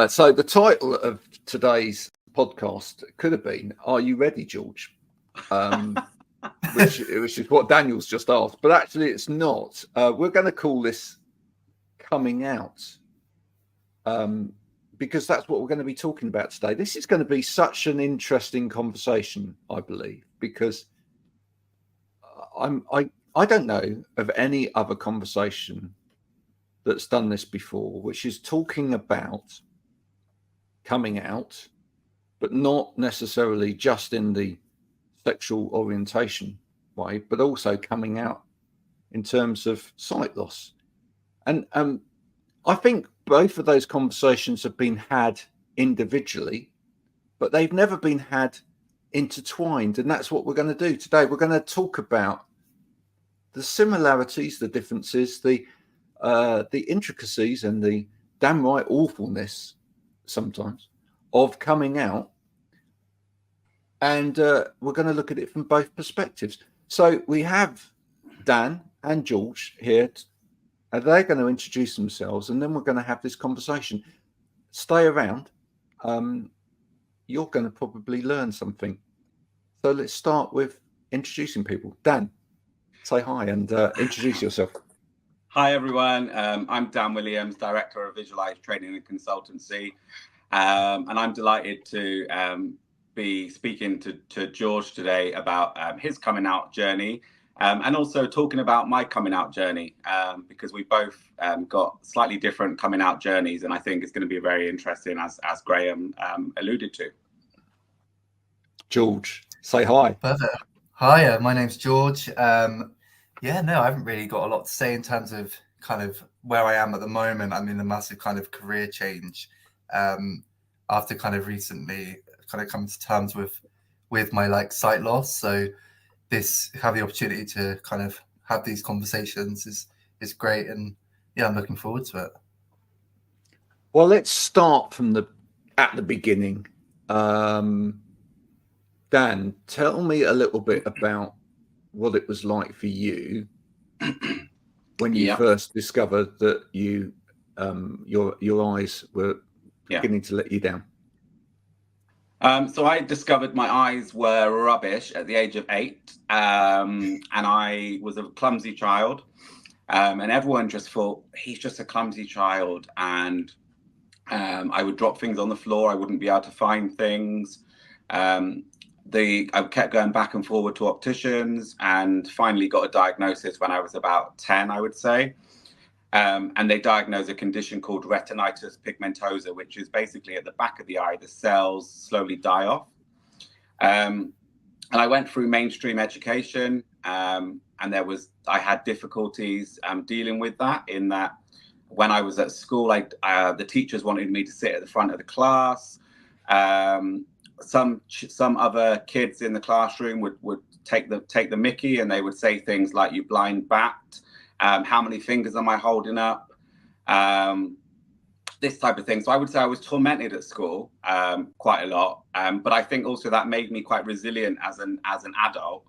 So the title of today's podcast could have been "Are You Ready, George?" which is what Daniel's just asked, but actually it's not. We're going to call this "Coming Out," because that's what we're going to be talking about today. This is going to be such an interesting conversation, I believe, because I don't know of any other conversation that's done this before, which is talking about coming out, but not necessarily just in the sexual orientation way, but also coming out in terms of sight loss. And I think both of those conversations have been had individually, but they've never been had intertwined. And that's what we're going to do today. We're going to talk about the similarities, the differences, the intricacies, and the damn right awfulness sometimes of coming out. And we're going to look at it from both perspectives. So we have Dan and George here, and they're going to introduce themselves, and then we're going to have this conversation. Stay around. You're going to probably learn something. So let's start with introducing people. Dan, say hi and introduce yourself. Hi, everyone. I'm Dan Williams, Director of Visualize Training and Consultancy. And I'm delighted to be speaking to George today about his coming out journey, and also talking about my coming out journey, because we both got slightly different coming out journeys. And I think it's going to be very interesting, as Graham alluded to. George, say hi. Perfect. Hi, my name's George. I haven't really got a lot to say in terms of kind of where I am at the moment. I'm in a massive kind of career change after kind of recently kind of coming to terms with my sight loss. So have the opportunity to kind of have these conversations is great, and I'm looking forward to it. Well, let's start from at the beginning. Dan, tell me a little bit about what it was like for you when you first discovered that your eyes were beginning to let you down. So I discovered my eyes were rubbish at the age of 8, and I was a clumsy child, and everyone just thought he's just a clumsy child, and I would drop things on the floor. I wouldn't be able to find things. I kept going back and forward to opticians, and finally got a diagnosis when I was about 10, I would say. And they diagnosed a condition called retinitis pigmentosa, which is basically at the back of the eye, the cells slowly die off. And I went through mainstream education, and I had difficulties dealing with that, in that when I was at school, the teachers wanted me to sit at the front of the class. Some other kids in the classroom would take the mickey, and they would say things like, "You blind bat, how many fingers am I holding up?" This type of thing. So I would say I was tormented at school quite a lot, but I think also that made me quite resilient as an adult,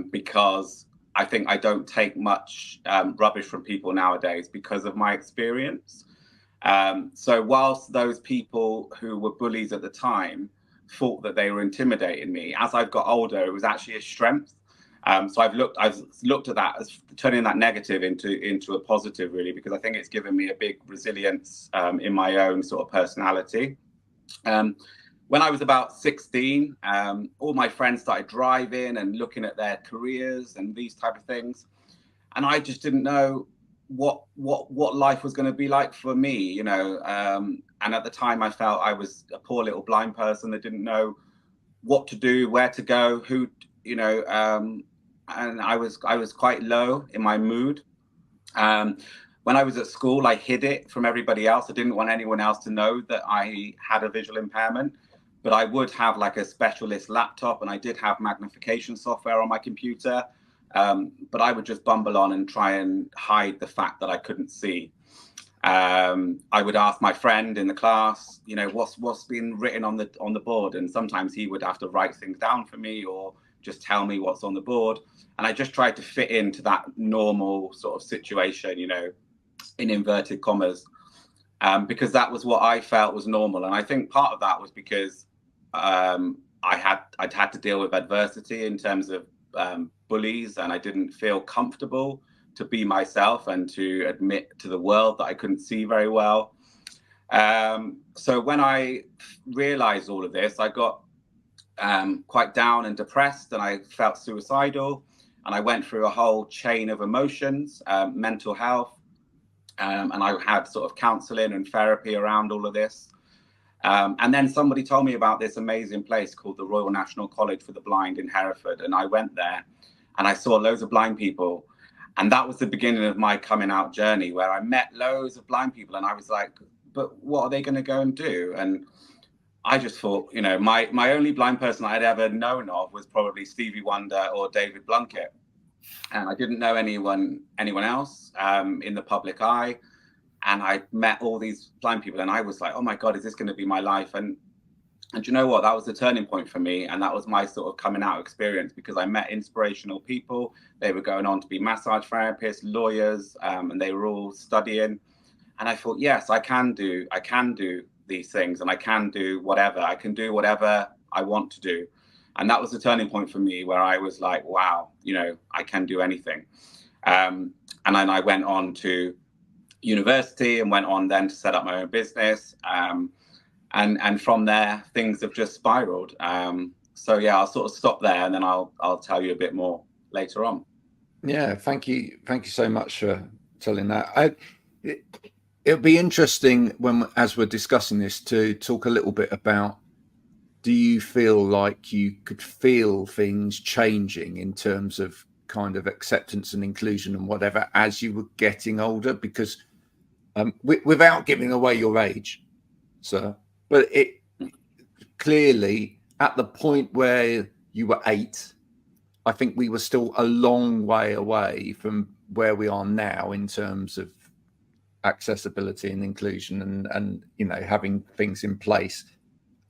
because I think I don't take much rubbish from people nowadays because of my experience. So whilst those people who were bullies at the time thought that they were intimidating me, as I've got older, it was actually a strength. So I've looked at that as turning that negative into a positive, really, because I think it's given me a big resilience in my own sort of personality. When I was about 16, all my friends started driving and looking at their careers and these type of things, and I just didn't know what life was going to be like for me, and at the time I felt I was a poor little blind person that didn't know what to do, where to go, who, and I was quite low in my mood. When I was at school, I hid it from everybody else. I didn't want anyone else to know that I had a visual impairment, but I would have like a specialist laptop, and I did have magnification software on my computer. But I would just bumble on and try and hide the fact that I couldn't see. I would ask my friend in the class, what's been written on the board, and sometimes he would have to write things down for me or just tell me what's on the board. And I just tried to fit into that normal sort of situation, in inverted commas. because that was what I felt was normal. And I think part of that was because I'd had to deal with adversity in terms of bullies, and I didn't feel comfortable to be myself and to admit to the world that I couldn't see very well. So when I realized all of this, I got quite down and depressed, and I felt suicidal, and I went through a whole chain of emotions, mental health, and I had sort of counseling and therapy around all of this. And then somebody told me about this amazing place called the Royal National College for the Blind in Hereford, and I went there and I saw loads of blind people. And that was the beginning of my coming out journey, where I met loads of blind people, and I was like, but what are they going to go and do? And I just thought, you know, my only blind person I'd ever known of was probably Stevie Wonder or David Blunkett. And I didn't know anyone else in the public eye. And I met all these blind people, and I was like, oh my God, is this going to be my life? And you know what? That was the turning point for me. And that was my sort of coming out experience, because I met inspirational people. They were going on to be massage therapists, lawyers, and they were all studying. And I thought, yes, I can do these things, and I can do whatever. I can do whatever I want to do. And that was the turning point for me, where I was like, wow, you know, I can do anything. And then I went on to university and went on then to set up my own business. And from there, things have just spiraled. So yeah, I'll sort of stop there, and then I'll tell you a bit more later on. Yeah, thank you so much for telling that. It'll be interesting as we're discussing this, to talk a little bit about, do you feel like you could feel things changing in terms of kind of acceptance and inclusion and whatever as you were getting older? Because without giving away your age, sir, but it clearly, at the point where you were 8, I think we were still a long way away from where we are now in terms of accessibility and inclusion, and you know, having things in place.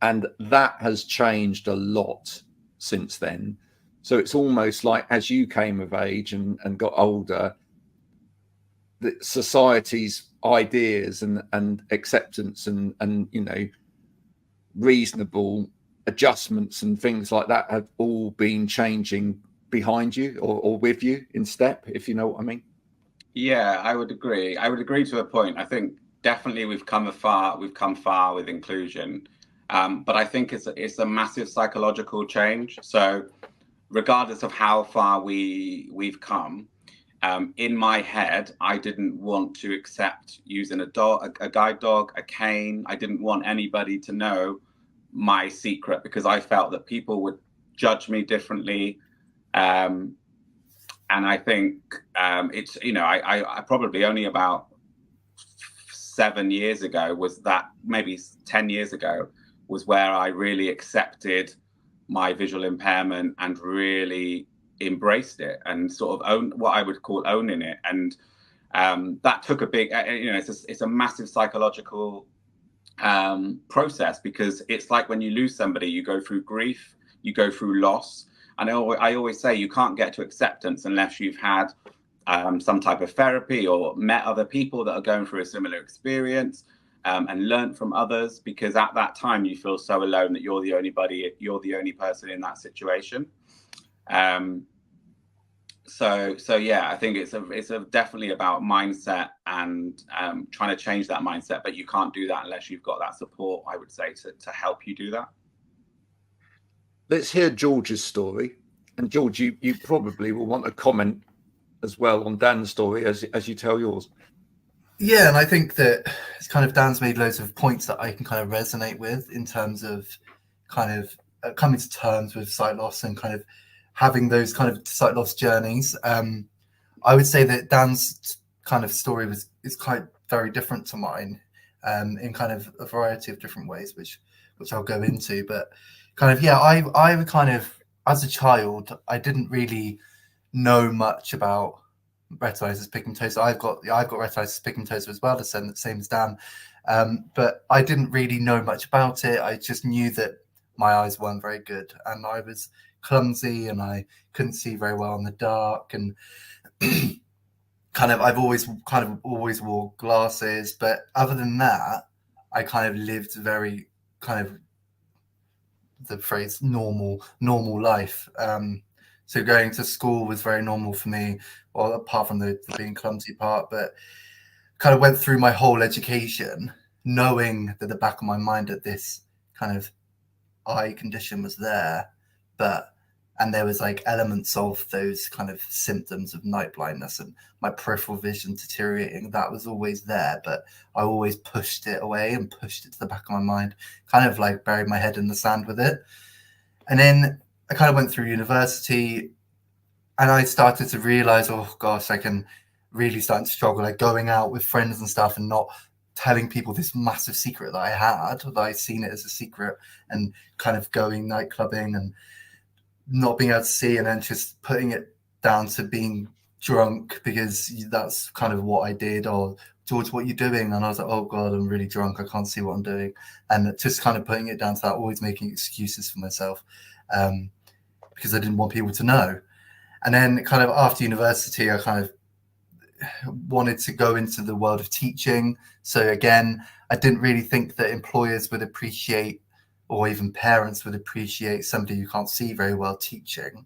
And that has changed a lot since then. So it's almost like, as you came of age and got older, the society's ideas and acceptance and you know, reasonable adjustments and things like that have all been changing behind you or with you in step, if you know what I mean. Yeah, I would agree. I would agree to a point. I think definitely we've come far with inclusion. But I think it's a massive psychological change. So regardless of how far we've come, in my head, I didn't want to accept using a guide dog, a cane. I didn't want anybody to know my secret, because I felt that people would judge me differently. And I think it's, you know, I probably only about 7 years ago maybe 10 years ago, was where I really accepted my visual impairment and really embraced it and sort of what I would call owning it. And that took a big, you know, it's a massive psychological process, because it's like when you lose somebody, you go through grief, you go through loss. And I always say you can't get to acceptance unless you've had some type of therapy or met other people that are going through a similar experience, and learned from others, because at that time you feel so alone that you're the only person in that situation. So yeah, I think it's definitely about mindset and trying to change that mindset, but you can't do that unless you've got that support, I would say, to help you do that. Let's hear George's story. And George, you probably will want to comment as well on Dan's story as you tell yours. Yeah, and I think that it's kind of, Dan's made loads of points that I can kind of resonate with, in terms of kind of coming to terms with sight loss and kind of having those kind of sight loss journeys. I would say that Dan's kind of story is quite very different to mine, in kind of a variety of different ways, which I'll go into. But kind of, yeah, I would kind of, as a child, I didn't really know much about retinitis pigmentosa. I've got retinitis pigmentosa as well, the same as Dan. But I didn't really know much about it. I just knew that my eyes weren't very good, and I was clumsy, and I couldn't see very well in the dark, and kind I've always wore glasses, but other than that, I kind of lived very kind of the phrase normal life. So going to school was very normal for me, well, apart from the being clumsy part, but kind of went through my whole education knowing that the back of my mind that this kind of eye condition was there, and there was like elements of those kind of symptoms of night blindness and my peripheral vision deteriorating. That was always there, but I always pushed it away and pushed it to the back of my mind, kind of like buried my head in the sand with it. And then I kind of went through university and I started to realize, oh gosh, I can really start to struggle, like going out with friends and stuff and not telling people this massive secret that I had, that I'd seen it as a secret, and kind of going night clubbing and not being able to see, and then just putting it down to being drunk because that's kind of what I did. Or George, what are you doing? And I was like, oh God, I'm really drunk. I can't see what I'm doing. And just kind of putting it down to that, always making excuses for myself because I didn't want people to know. And then kind of after university, I kind of wanted to go into the world of teaching. So again, I didn't really think that employers would appreciate, or even parents would appreciate, somebody who can't see very well teaching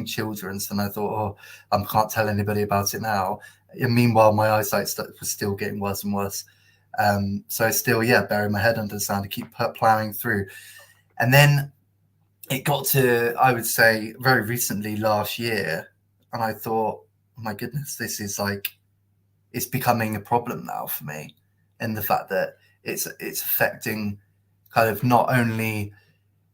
children. And I thought, oh, I can't tell anybody about it now. And meanwhile, my eyesight was still getting worse and worse. So I still, bury my head under the sand to keep plowing through. And then it got to, I would say, very recently last year, and I thought, oh my goodness, this is like, it's becoming a problem now for me, and the fact that it's affecting kind of not only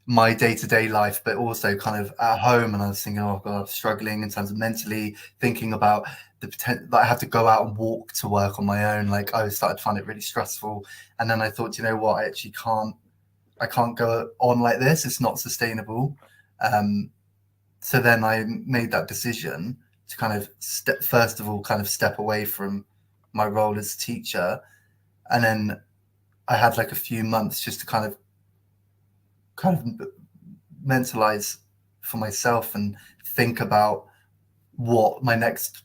my day-to-day life, but also kind of at home. And I was thinking, oh God, I'm struggling in terms of mentally thinking about the potential that I have to go out and walk to work on my own. Like I started to find it really stressful. And then I thought, you know what, I can't go on like this. It's not sustainable. So then I made that decision to kind of step away from my role as a teacher. And then I had like a few months just to kind of mentalize for myself and think about what my next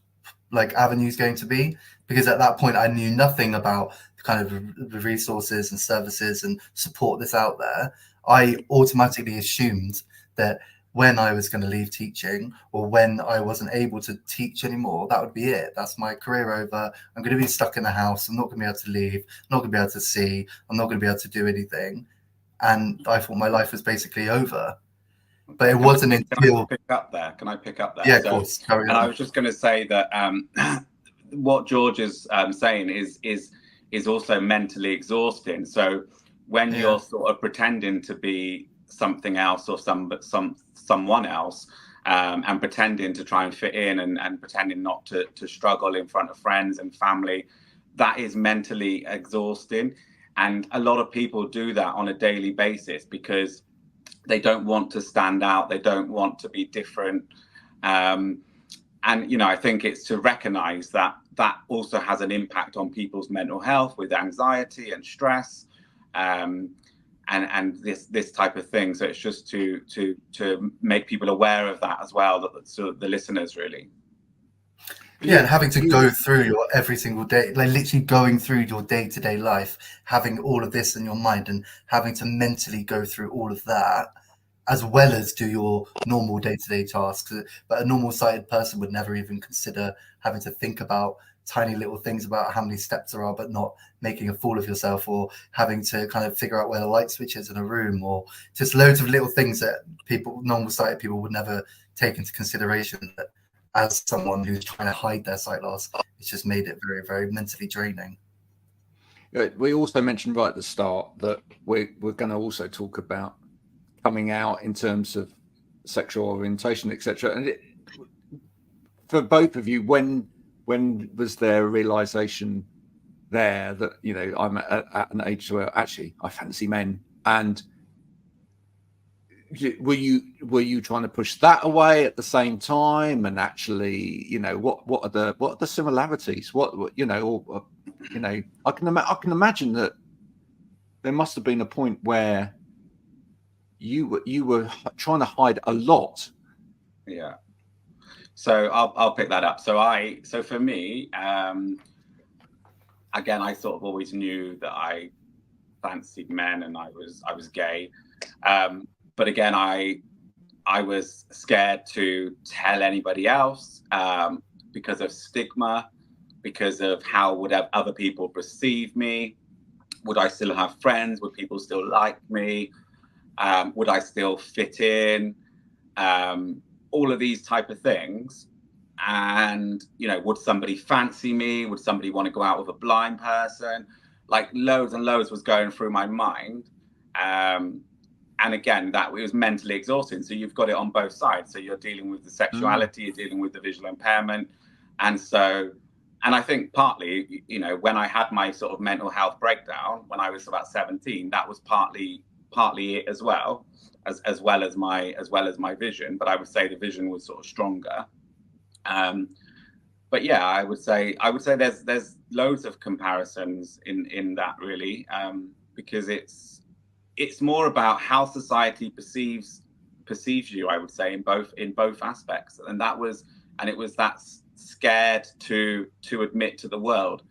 avenue is going to be. Because at that point I knew nothing about kind of the resources and services and support that's out there. I automatically assumed that when I was going to leave teaching, or when I wasn't able to teach anymore, that would be it. That's my career over. I'm going to be stuck in the house. I'm not going to be able to leave. I'm not going to be able to see. I'm not going to be able to do anything. And I thought my life was basically over. But it wasn't until... Can I pick up there? Yeah, of course. And I was just going to say that what George is saying is also mentally exhausting. So when you're sort of pretending to be something else or someone else, and pretending to try and fit in and pretending not to struggle in front of friends and family, that is mentally exhausting. And a lot of people do that on a daily basis because they don't want to stand out. They don't want to be different. And, I think it's to recognize that that also has an impact on people's mental health with anxiety and stress, and this type of thing. So it's just to make people aware of that as well, so the listeners really. Yeah, and having to go through your every single day, like literally going through your day-to-day life, having all of this in your mind and having to mentally go through all of that, as well as do your normal day-to-day tasks. But a normal sighted person would never even consider having to think about tiny little things about how many steps there are, but not making a fool of yourself, or having to kind of figure out where the light switch is in a room, or just loads of little things that normal sighted people would never take into consideration. That as someone who's trying to hide their sight loss, it's just made it very, very mentally draining. We also mentioned right at the start that we're going to also talk about coming out in terms of sexual orientation, etc. And for both of you, when was there a realization there that I'm at an age where actually I fancy men? And were you trying to push that away at the same time? And actually, what are the similarities? I can imagine that there must have been a point where you were trying to hide a lot. Yeah. So I'll pick that up. So for me, again, I sort of always knew that I fancied men and I was gay. But again, I was scared to tell anybody else because of stigma, because of how would other people perceive me. Would I still have friends? Would people still like me? Would I still fit in? All of these type of things. And, you know, would somebody fancy me? Would somebody want to go out with a blind person? Like loads and loads was going through my mind. And again, that it was mentally exhausting. So you've got it on both sides. So you're dealing with the sexuality, you're dealing with the visual impairment. And I think partly, you know, when I had my sort of mental health breakdown when I was about 17, that was partly it as well as my vision. But I would say the vision was sort of stronger. But yeah, I would say there's loads of comparisons in that really, because it's more about how society perceives you, I would say, in both aspects. And it was that scared to admit to the world.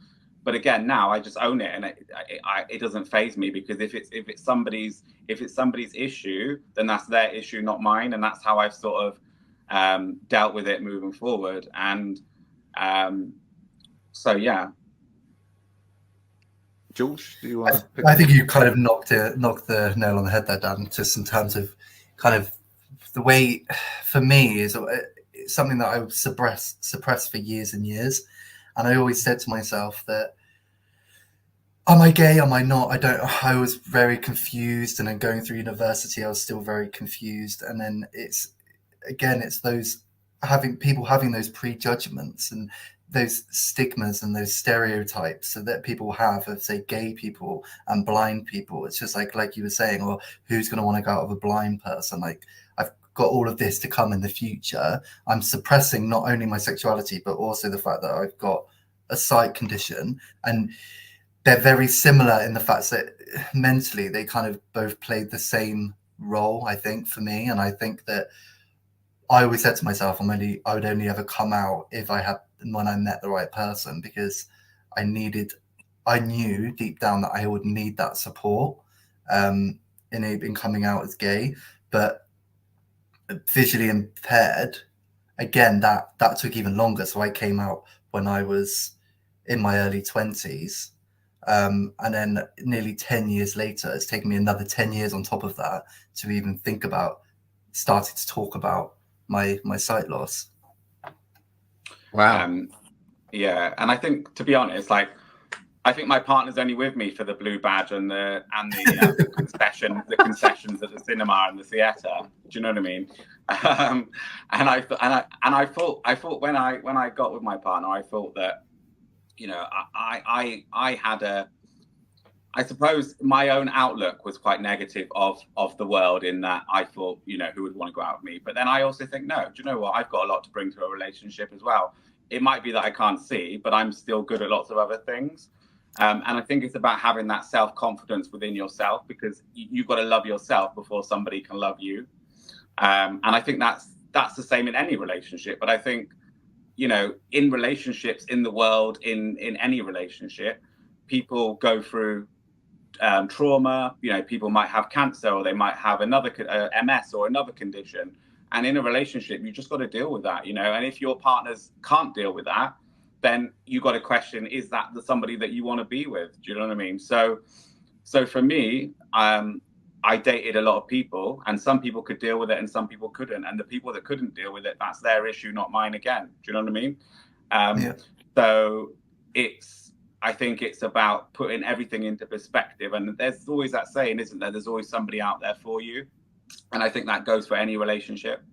But again, now I just own it, and it doesn't faze me, because if it's somebody's issue, then that's their issue, not mine. And that's how I've sort of dealt with it moving forward. And so yeah. George, do you want to pick I think you kind of knocked the nail on the head there, Dan, just in terms of kind of the way, for me, is something that I suppressed for years and years. And I always said to myself that, am I gay? Am I not? I was very confused. And then going through university, I was still very confused. And then it's those people having those prejudgments and those stigmas and those stereotypes that people have of, say, gay people and blind people. It's just like you were saying, or who's going to want to go out with a blind person? Like, I've got all of this to come in the future. I'm suppressing not only my sexuality, but also the fact that I've got a sight condition. And they're very similar in the fact that mentally they kind of both played the same role, I think, for me. And I think that I always said to myself, I would only ever come out when I met the right person, because I knew deep down that I would need that support in coming out as gay. But visually impaired, again, that took even longer. So I came out when I was in my early 20s. And then nearly 10 years later, it's taken me another 10 years on top of that to even think about starting to talk about my sight loss. Wow. Yeah, and I think, to be honest, like, I think my partner's only with me for the blue badge and the concessions at the cinema and the theatre. Do you know what I mean? And I thought when I got with my partner, I thought that, you know, I had I suppose my own outlook was quite negative of the world, in that I thought, you know, who would want to go out with me? But then I also think, no, do you know what? I've got a lot to bring to a relationship as well. It might be that I can't see, but I'm still good at lots of other things. And I think it's about having that self-confidence within yourself, because you've got to love yourself before somebody can love you. And I think that's the same in any relationship. But I think, you know, in relationships, in the world, in any relationship, people go through trauma. You know, people might have cancer, or they might have another MS or another condition. And in a relationship, you just got to deal with that, you know. And if your partners can't deal with that, then you got to question, is that somebody that you want to be with? Do you know what I mean? So for me, I dated a lot of people, and some people could deal with it and some people couldn't. And the people that couldn't deal with it, that's their issue, not mine again. Do you know what I mean? Yeah. So I think it's about putting everything into perspective. And there's always that saying, isn't there? There's always somebody out there for you. And I think that goes for any relationship.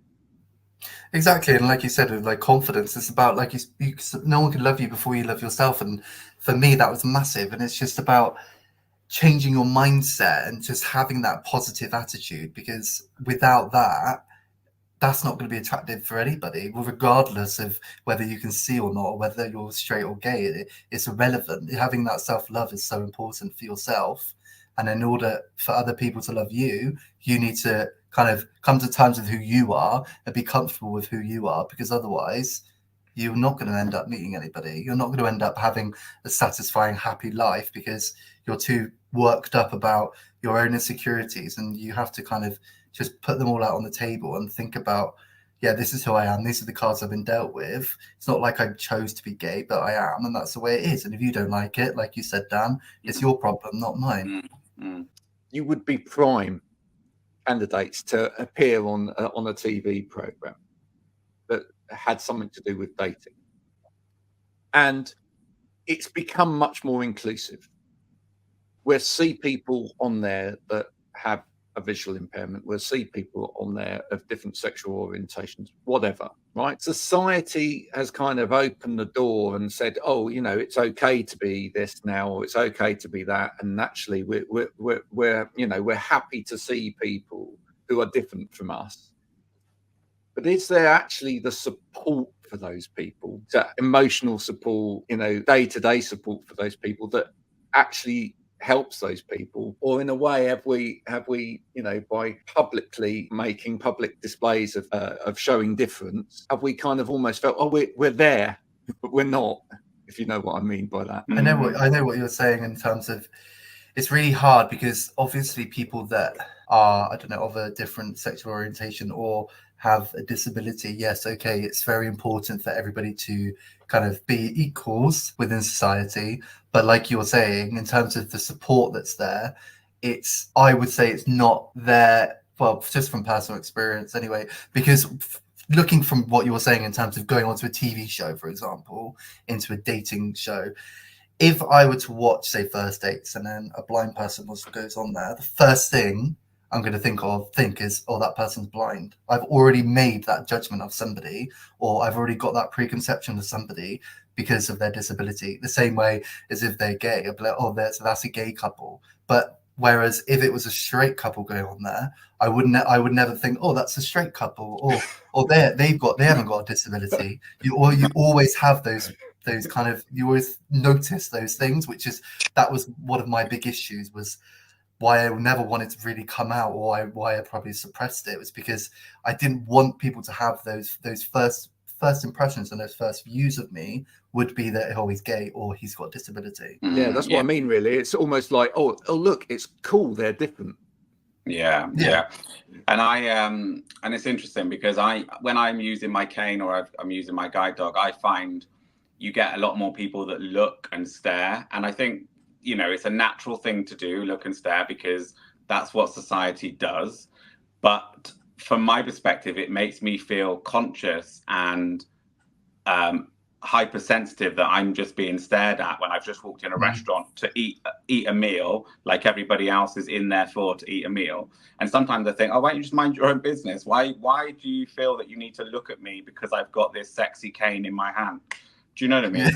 Exactly. And like you said, with like confidence, it's about, like, no one can love you before you love yourself. And for me, that was massive. And it's just about changing your mindset and just having that positive attitude, because without that, that's not going to be attractive for anybody, regardless of whether you can see or not, or whether you're straight or gay. It's irrelevant. Having that self-love is so important for yourself. And in order for other people to love you, you need to kind of come to terms with who you are and be comfortable with who you are, because otherwise you're not going to end up meeting anybody. You're not going to end up having a satisfying, happy life because you're too worked up about your own insecurities. And you have to kind of just put them all out on the table and think about, yeah, this is who I am. These are the cards I've been dealt with. It's not like I chose to be gay, but I am, and that's the way it is. And if you don't like it, like you said, Dan, it's your problem, not mine. You would be prime candidates to appear on a TV program that had something to do with dating. And it's become much more inclusive. We'll see people on there that have a visual impairment. We'll see people on there of different sexual orientations, whatever, right? Society has kind of opened the door and said, oh, you know, it's okay to be this now, or it's okay to be that. And naturally, we're happy to see people who are different from us. But is there actually the support for those people, that emotional support, you know, day-to-day support for those people that actually helps those people? Or in a way, have we, you know, by publicly making public displays of showing difference, have we kind of almost felt, oh, we're there, but we're not, if you know what I mean by that? I know what you're saying in terms of, it's really hard because obviously people that are, I don't know, of a different sexual orientation or have a disability, yes, okay, it's very important for everybody to kind of be equals within society. But like you're saying, in terms of the support that's there, I would say it's not there, well, just from personal experience anyway, because looking from what you were saying in terms of going onto a TV show, for example, into a dating show, if I were to watch, say, First Dates, and then a blind person goes on there, the first thing I'm going to think is, oh, that person's blind. I've already made that judgment of somebody, or I've already got that preconception of somebody because of their disability. The same way as if they're gay, I'd be like, oh, that's a gay couple. But whereas if it was a straight couple going on there, I would never think, oh, that's a straight couple, or they haven't got a disability. You always have those kind of, you always notice those things, that was one of my big issues, was why I never wanted to really come out, or why I probably suppressed it, was because I didn't want people to have those first impressions and those first views of me would be that, oh, he's gay or he's got a disability. Yeah, that's what I mean, really. It's almost like, oh, look, it's cool, they're different. Yeah. And and it's interesting because when I'm using my cane or I'm using my guide dog, I find you get a lot more people that look and stare. And I think, you know, it's a natural thing to do, look and stare, because that's what society does. But from my perspective, it makes me feel conscious and hypersensitive that I'm just being stared at when I've just walked in a restaurant to eat a meal, like everybody else is in there to eat a meal. And sometimes I think, oh, why don't you just mind your own business? Why do you feel that you need to look at me because I've got this sexy cane in my hand? Do you know what I mean?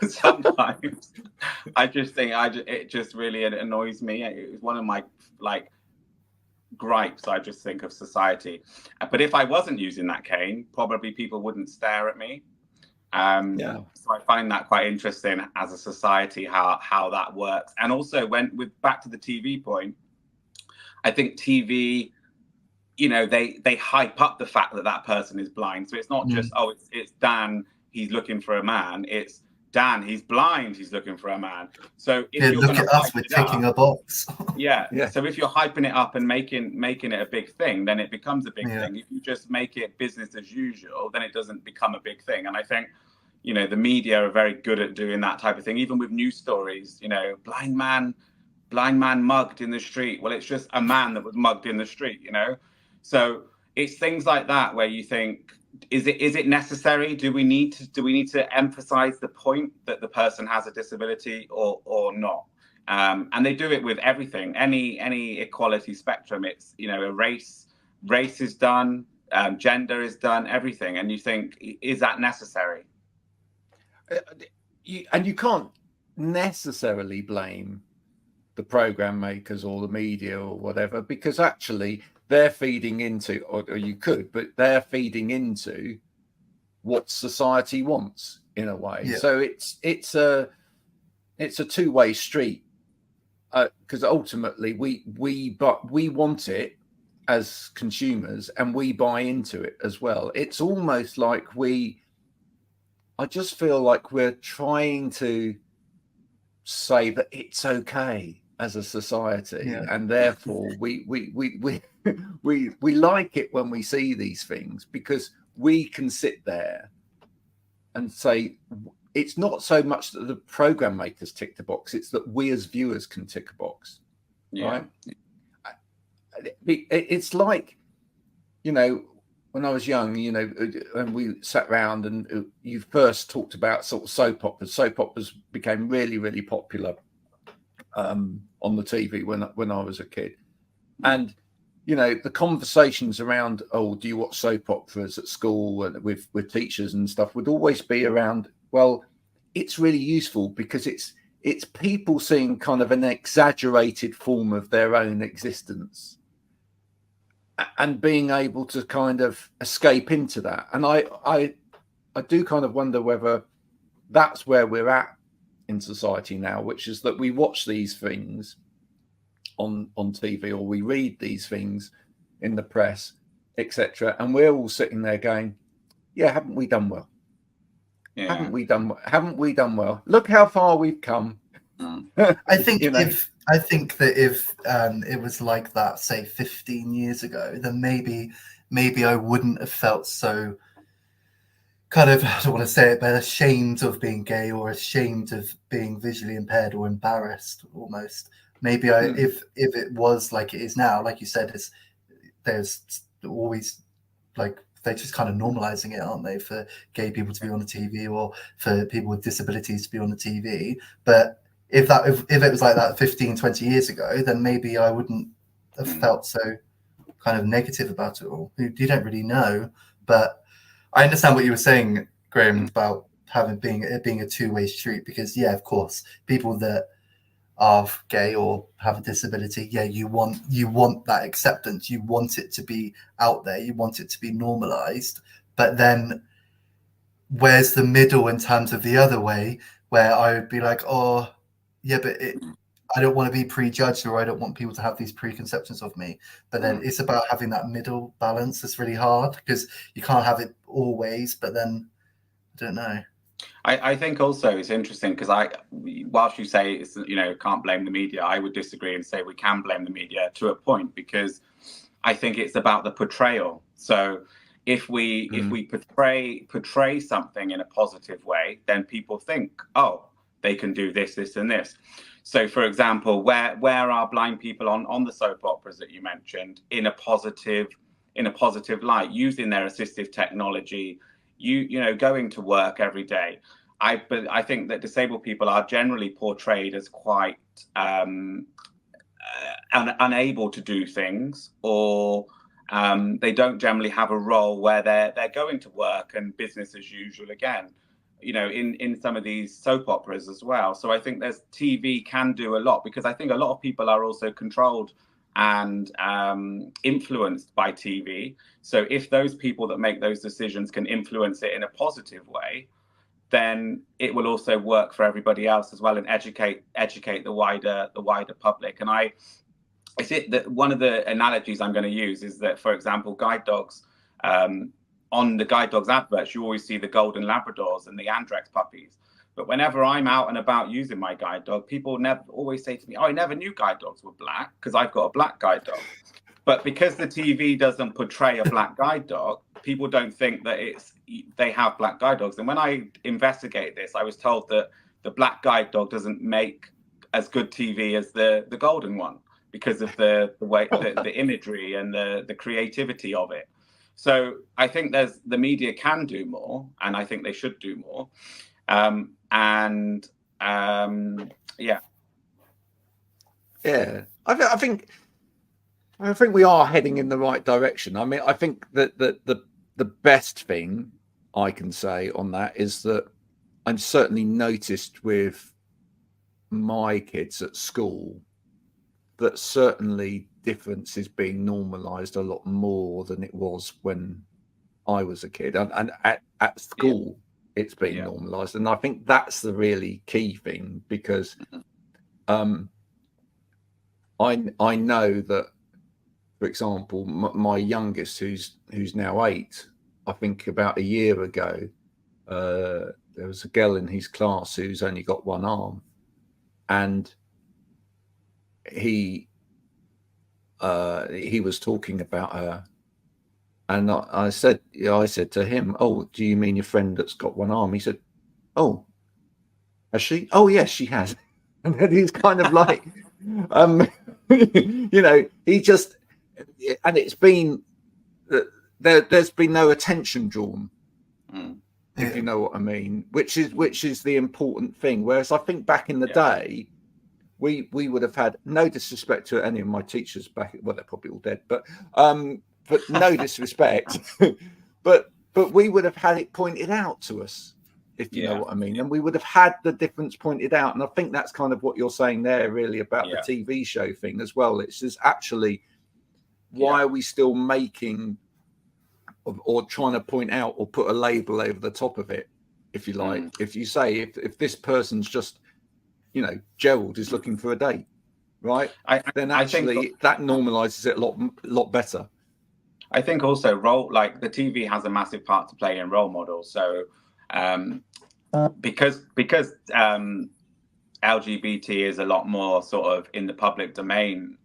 And sometimes I just think it just really annoys me. It's one of my gripes, I just think, of society. But if I wasn't using that cane, probably people wouldn't stare at me. So I find that quite interesting as a society, how that works. And also back to the TV point, I think TV, you know, they hype up the fact that person is blind. So it's not just, oh, it's Dan, he's looking for a man. It's Dan, he's blind, he's looking for a man. So if you're look at us, we're ticking a box. Yeah. So if you're hyping it up and making it a big thing, then it becomes a big thing. If you just make it business as usual, then it doesn't become a big thing. And I think, you know, the media are very good at doing that type of thing, even with news stories. You know, blind man mugged in the street. Well, it's just a man that was mugged in the street, you know. So it's things like that where you think, is it necessary? Do we need to emphasize the point that the person has a disability or not? And they do it with everything, any equality spectrum. It's, you know, a race is done, gender is done, everything. And you think, is that necessary? And you can't necessarily blame the program makers or the media or whatever, because actually they're feeding into, or you could, but they're feeding into what society wants in a way. So it's a two-way street. because ultimately we want it as consumers, and we buy into it as well. It's almost like I just feel like we're trying to say that it's okay as a society, and therefore we like it when we see these things, because we can sit there and say it's not so much that the program makers tick the box, it's that we as viewers can tick a box. Right? It's like, when I was young, and we sat around and you first talked about sort of soap operas. Soap operas became really, really popular on the TV when I was a kid. And, the conversations around, oh, do you watch soap operas at school and with teachers and stuff, would always be around, well, it's really useful because it's people seeing kind of an exaggerated form of their own existence and being able to kind of escape into that. And I do kind of wonder whether that's where we're at in society now, which is that we watch these things on TV, or we read these things in the press, etc., and we're all sitting there going, yeah, haven't we done well? Haven't we done well? Look how far we've come. I think if it was like that, say 15 years ago, then maybe I wouldn't have felt so kind of, I don't want to say it, but ashamed of being gay, or ashamed of being visually impaired, or embarrassed almost. Maybe if it was like it is now, like you said, there's always, like, they're just kind of normalizing it, aren't they, for gay people to be on the TV, or for people with disabilities to be on the TV. But if it was like that 15, 20 years ago, then maybe I wouldn't have felt so kind of negative about it all. You don't really know. But I understand what you were saying, Graham, about it being a two-way street, because of course, people that are gay or have a disability, you want that acceptance, you want it to be out there, you want it to be normalized. But then where's the middle in terms of the other way, where I would be like, oh yeah, but I don't want to be prejudged, or I don't want people to have these preconceptions of me. But then it's about having that middle balance that's really hard, because you can't have it always. But then I don't know. I think also it's interesting because whilst you say it's, can't blame the media, I would disagree and say we can blame the media to a point, because I think it's about the portrayal. So if we portray something in a positive way, then people think, oh, they can do this, this, and this. So, for example, where are blind people on the soap operas that you mentioned in a positive light, using their assistive technology, going to work every day? I think that disabled people are generally portrayed as quite unable to do things, or they don't generally have a role where they're going to work and business as usual again. In some of these soap operas as well. So I think TV can do a lot, because I think a lot of people are also controlled and influenced by TV. So if those people that make those decisions can influence it in a positive way, then it will also work for everybody else as well, and educate the wider public. And it's that one of the analogies I'm going to use is that, for example, guide dogs. On the guide dogs adverts, you always see the golden Labradors and the Andrex puppies. But whenever I'm out and about using my guide dog, people always say to me, oh, I never knew guide dogs were black, because I've got a black guide dog. But because the TV doesn't portray a black guide dog, people don't think that they have black guide dogs. And when I investigate this, I was told that the black guide dog doesn't make as good TV as the golden one, because of the way, the imagery and the creativity of it. So I think the media can do more, and I think they should do more. I think we are heading in the right direction. I mean, I think that the best thing I can say on that is that I'm certainly noticed with my kids at school that certainly difference is being normalized a lot more than it was when I was a kid, and at school it's being normalized. And I think that's the really key thing, because I know that, for example, my youngest, who's now 8, I think about a year ago, there was a girl in his class who's only got one arm, and he was talking about her, and I said to him, "Oh, do you mean your friend that's got one arm?" He said, "Oh, has she? Oh, yes, she has." And then he's kind of like, he just, and it's been there's been no attention drawn. If you know what I mean, which is the important thing. Whereas I think back in the day, we would have had, no disrespect to any of my teachers back, well, they're probably all dead, but no disrespect, but we would have had it pointed out to us, if you know what I mean, and we would have had the difference pointed out. And I think that's kind of what you're saying there, really, about the TV show thing as well. It's just actually, why are we still making or trying to point out or put a label over the top of it, if you like? If you say, if this person's just, Gerald is looking for a date, right? Then actually I think that normalizes it a lot better. I think also like the TV has a massive part to play in role models. So because LGBT is a lot more sort of in the public domain,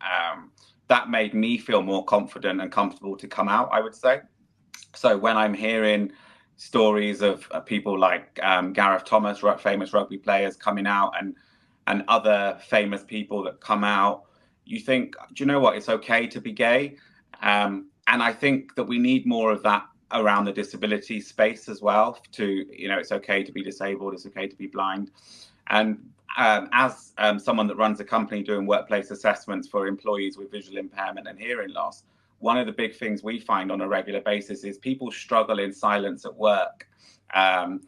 that made me feel more confident and comfortable to come out, I would say. So when I'm hearing stories of people like Gareth Thomas, famous rugby players, coming out, and other famous people that come out, you think, do you know what? It's okay to be gay. And I think that we need more of that around the disability space as well. It's okay to be disabled. It's okay to be blind. And as someone that runs a company doing workplace assessments for employees with visual impairment and hearing loss, one of the big things we find on a regular basis is people struggle in silence at work, and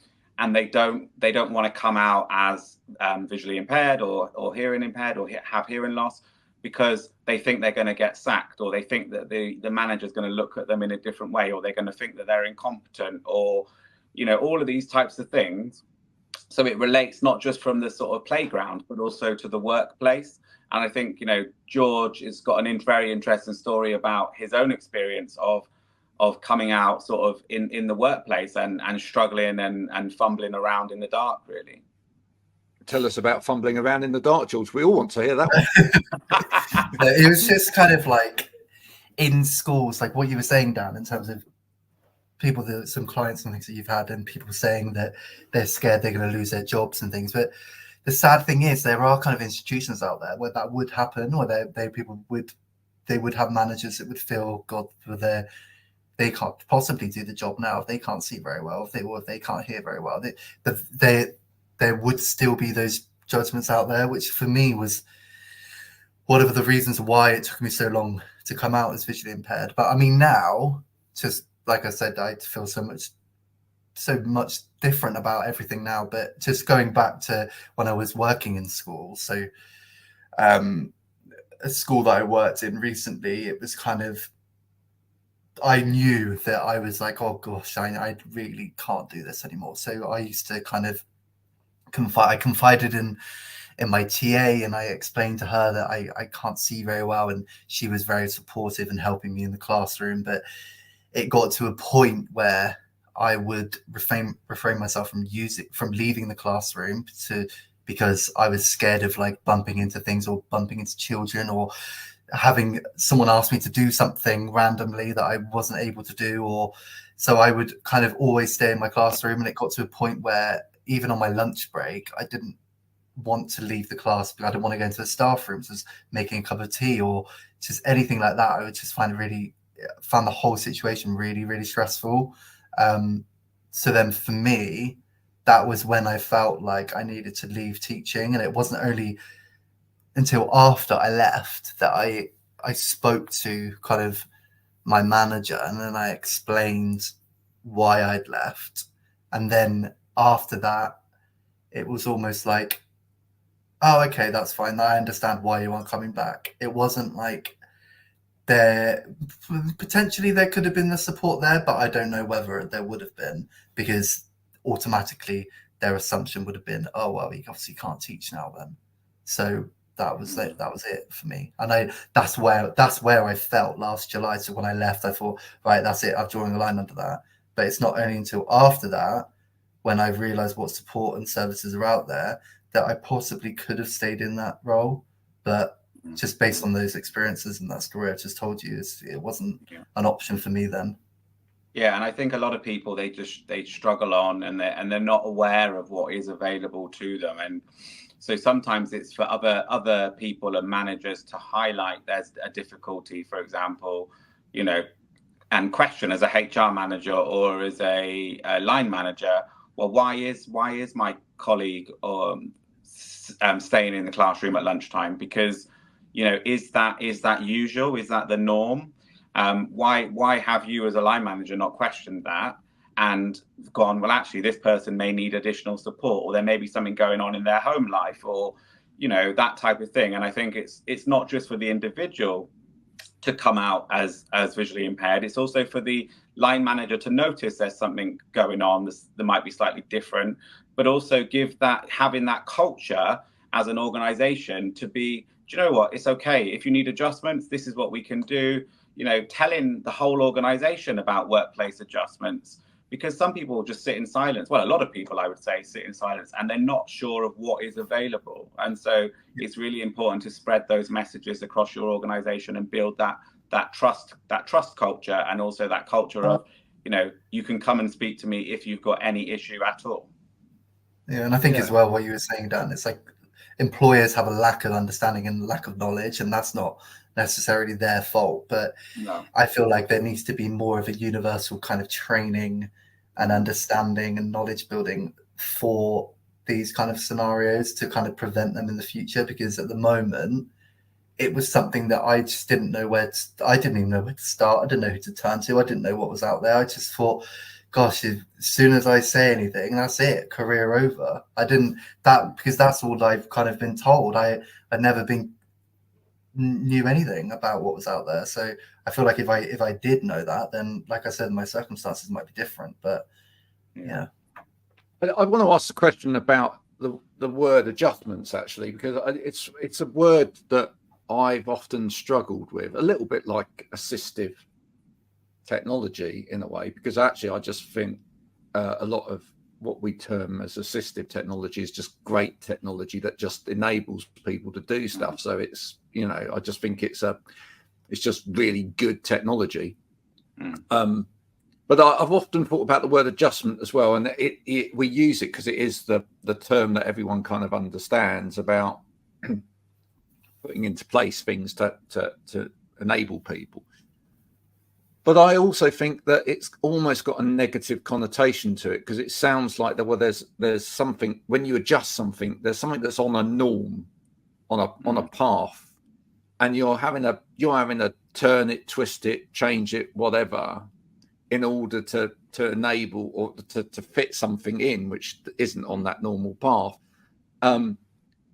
they don't want to come out as visually impaired or hearing impaired or have hearing loss, because they think they're going to get sacked, or they think that the manager's going to look at them in a different way, or they're going to think that they're incompetent, or all of these types of things. So it relates not just from the sort of playground, but also to the workplace. And I think, George has got a very interesting story about his own experience of coming out sort of in the workplace and struggling and fumbling around in the dark, really. Tell us about fumbling around in the dark, George. We all want to hear that one. It was just kind of like in schools, like what you were saying, Dan, in terms of people, some clients and things that you've had, and people saying that they're scared they're going to lose their jobs and things. But the sad thing is, there are kind of institutions out there where that would happen, or they would have managers that would feel, God, they can't possibly do the job now if they can't see very well, if they can't hear very well. There would still be those judgments out there, which for me was one of the reasons why it took me so long to come out as visually impaired. But I mean, now, just like I said, I feel so much different about everything now. But just going back to when I was working in school, so a school that I worked in recently, it was kind of, I knew that I was like, oh gosh, I really can't do this anymore. So I used to kind of confided in my TA, and I explained to her that I can't see very well, and she was very supportive and helping me in the classroom. But it got to a point where I would refrain myself from leaving the classroom because I was scared of like bumping into things or bumping into children, or having someone ask me to do something randomly that I wasn't able to do. Or so I would kind of always stay in my classroom, and it got to a point where even on my lunch break, I didn't want to leave the class because I didn't want to go into the staff rooms, just making a cup of tea or just anything like that. I would just found the whole situation really, really stressful. So then for me, that was when I felt like I needed to leave teaching. And it wasn't only until after I left that I spoke to kind of my manager, and then I explained why I'd left. And then after that, it was almost like, oh, okay, that's fine. I understand why you aren't coming back. It wasn't like potentially there could have been the support there, but I don't know whether there would have been, because automatically their assumption would have been, oh, well, he obviously can't teach now then. So that was it. That was it for me. And that's where I felt last July. So when I left, I thought, right, that's it. I'm drawing a line under that. But it's not only until after that, when I realized what support and services are out there, that I possibly could have stayed in that role. But just based on those experiences and that story I just told you, it wasn't an option for me then. Yeah, and I think a lot of people, they struggle on, and they're not aware of what is available to them. And so sometimes it's for other people and managers to highlight there's a difficulty, for example, you know, and question as a HR manager or as a line manager, well, why is my colleague staying in the classroom at lunchtime? Because, you know, is that usual? Is that the norm? Why have you as a line manager not questioned that and gone, well, actually, this person may need additional support, or there may be something going on in their home life, or, you know, that type of thing. And I think it's not just for the individual to come out as visually impaired. It's also for the line manager to notice there's something going on that might be slightly different, but also having that culture as an organization to be, do you know what, it's okay. If you need adjustments, this is what we can do. You know, telling the whole organization about workplace adjustments, because some people just sit in silence. Well, a lot of people, I would say, sit in silence, and they're not sure of what is available. And so it's really important to spread those messages across your organization and build that trust culture, and also that culture of, you know, you can come and speak to me if you've got any issue at all. Yeah, and I think as well what you were saying, Dan, it's like employers have a lack of understanding and lack of knowledge, and that's not necessarily their fault. But No. I feel like there needs to be more of a universal kind of training and understanding and knowledge building for these kind of scenarios to kind of prevent them in the future. Because at the moment, it was something that I just didn't know I didn't even know where to start. I didn't know who to turn to. I didn't know what was out there. I just thought, gosh, as soon as I say anything, that's it, career over. Because that's all I've kind of been told. I'd never knew anything about what was out there. So I feel like if I did know that, then, like I said, my circumstances might be different. But yeah. I want to ask a question about the word adjustments, actually, because it's a word that I've often struggled with, a little bit like assistive technology in a way, because actually I just think a lot of what we term as assistive technology is just great technology that just enables people to do stuff. So it's, you know, I just think it's just really good technology. But I've often thought about the word adjustment as well, and we use it because it is the term that everyone kind of understands about putting into place things to enable people. But I also think that it's almost got a negative connotation to it, because it sounds like there's something, when you adjust something, there's something that's on a norm, on a path, and you're having to turn it, twist it, change it, whatever, in order to enable or to fit something in which isn't on that normal path.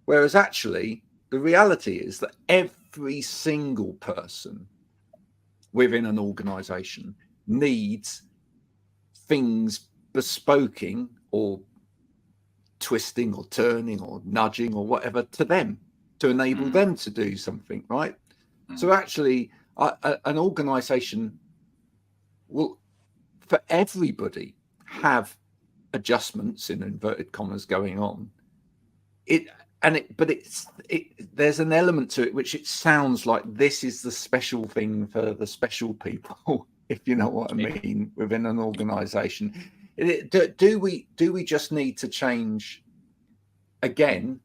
Whereas actually the reality is that every single person within an organization needs things bespoking or twisting or turning or nudging or whatever to them to enable them to do something, right? So actually an organization will, for everybody, have adjustments in inverted commas going on. There's an element to it which it sounds like this is the special thing for the special people, if you know what I mean, within an organization. Do we just need to change again,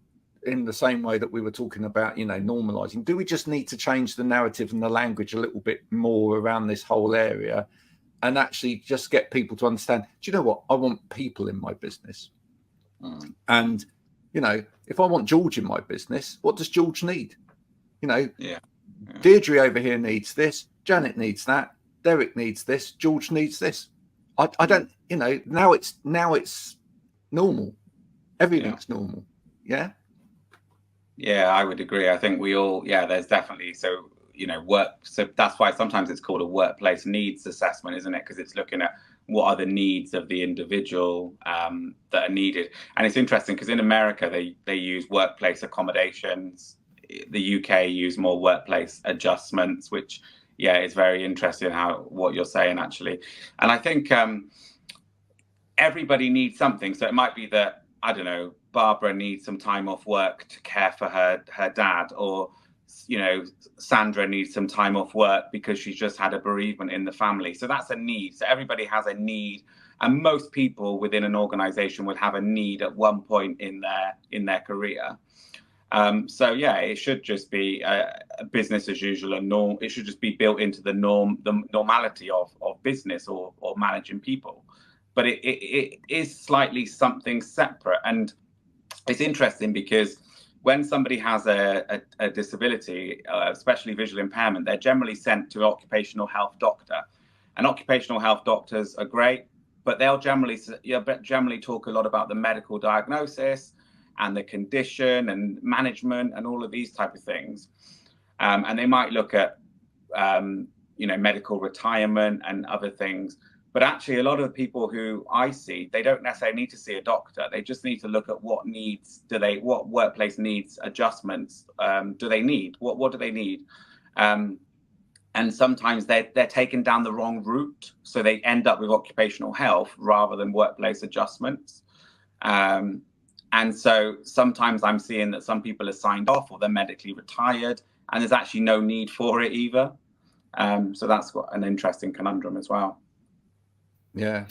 in the same way that we were talking about, you know, normalizing? Do we just need to change the narrative and the language a little bit more around this whole area, and actually just get people to understand, do you know what, I want people in my business. And, you know, if I want George in my business, what does George need? You know, Deirdre over here needs this, Janet needs that, Derek needs this, George needs this. I don't, you know, now it's normal. Everything's normal. Yeah, I would agree. I think we all, there's definitely, so, you know, so that's why sometimes it's called a workplace needs assessment, isn't it? Because it's looking at what are the needs of the individual that are needed. And it's interesting because in America they use workplace accommodations. the UK use more workplace adjustments, which is very interesting what you're saying actually. And I think everybody needs something. So it might be that, I don't know, Barbara needs some time off work to care for her dad, or Sandra needs some time off work because she's just had a bereavement in the family. So that's a need. So everybody has a need, and most people within an organization would have a need at one point in their career. So it should just be a business as usual, and norm. It should just be built into the normality of business or managing people. But it is slightly something separate, and it's interesting because when somebody has a disability, especially visual impairment, they're generally sent to an occupational health doctor. And occupational health doctors are great, but they'll generally talk a lot about the medical diagnosis and the condition and management and all of these type of things. And they might look at, medical retirement and other things. But actually, a lot of the people who I see, they don't necessarily need to see a doctor. They just need to look at what workplace needs adjustments do they need? What do they need? And sometimes they're taken down the wrong route, so they end up with occupational health rather than workplace adjustments. And so sometimes I'm seeing that some people are signed off or they're medically retired, and there's actually no need for it either. So that's an interesting conundrum as well. Yeah,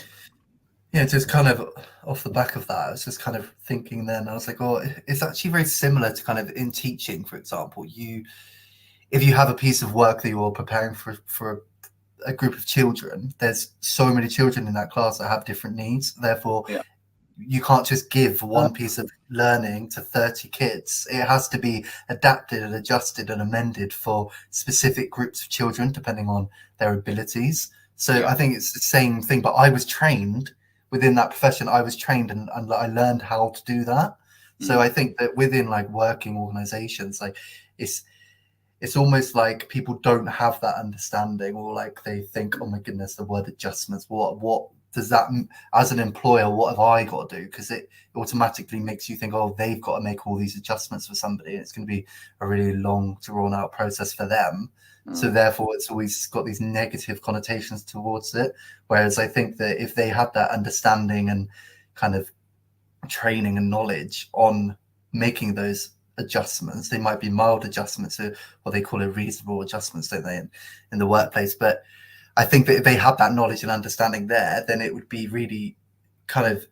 just kind of off the back of that, I was just kind of thinking then, I was like, oh, it's actually very similar to kind of in teaching, for example. If you have a piece of work that you're preparing for a group of children, there's so many children in that class that have different needs. Therefore, you can't just give one piece of learning to 30 kids. It has to be adapted and adjusted and amended for specific groups of children, depending on their abilities. So I think it's the same thing, but I was trained within that profession. I was trained and I learned how to do that. So I think that within like working organizations, like it's almost like people don't have that understanding, or like they think, oh my goodness, the word adjustments, what does that, as an employer, what have I got to do? Because it automatically makes you think, oh, they've got to make all these adjustments for somebody, and it's going to be a really long, drawn out process for them. So therefore, it's always got these negative connotations towards it. Whereas I think that if they had that understanding and kind of training and knowledge on making those adjustments, they might be mild adjustments, or what they call reasonable adjustments, don't they, in the workplace. But I think that if they had that knowledge and understanding there, then it would be really kind of,